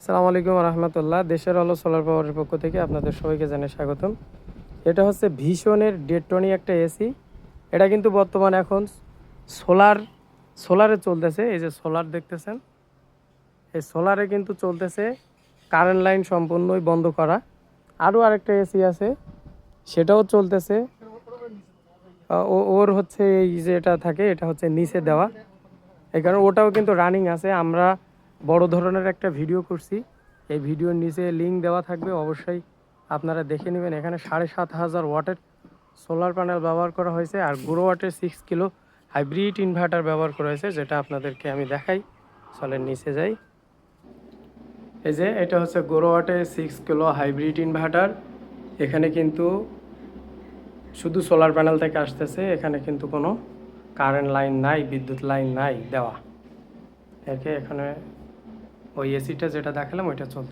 আসসালামু আলাইকুম রহমতুল্লাহ। দেশের আলো সোলার পাওয়ারের পক্ষ থেকে আপনাদের সবাইকে জানাই স্বাগতম। এটা হচ্ছে ভীষণের ডেটটনি একটা এসি। এটা কিন্তু বর্তমানে এখন সোলার সোলারে চলতেছে। এই যে সোলার দেখতেছেন, এই সোলারে কিন্তু চলতেছে, কারেন্ট লাইন সম্পূর্ণই বন্ধ করা। আরও আরেকটা এসি আছে, সেটাও চলতেছে। ওর হচ্ছে এই যে এটা থাকে, এটা হচ্ছে নিচে দেওয়া, এই কারণে ওটাও কিন্তু রানিং আছে। আমরা বড় ধরনের একটা ভিডিও করছি, এই ভিডিওর নিচে লিঙ্ক দেওয়া থাকবে, অবশ্যই আপনারা দেখে নেবেন। এখানে ৭,৫০০ ওয়াটের সোলার প্যানেল ব্যবহার করা হয়েছে, আর গুরো ওয়াটের 6 কিলো হাইব্রিড ইনভার্টার ব্যবহার করা হয়েছে, যেটা আপনাদেরকে আমি দেখাই। চলেন নিচে যাই। এই যে এটা হচ্ছে গুরো ওয়াটের 6 কিলো হাইব্রিড ইনভার্টার। এখানে কিন্তু শুধু সোলার প্যানেল থেকে আসতেছে, এখানে কিন্তু কোনো কারেন্ট লাইন নাই, বিদ্যুৎ লাইন নাই দেওয়া। এখানে ওই এসিটা যেটা দেখালাম ওইটা চলছে।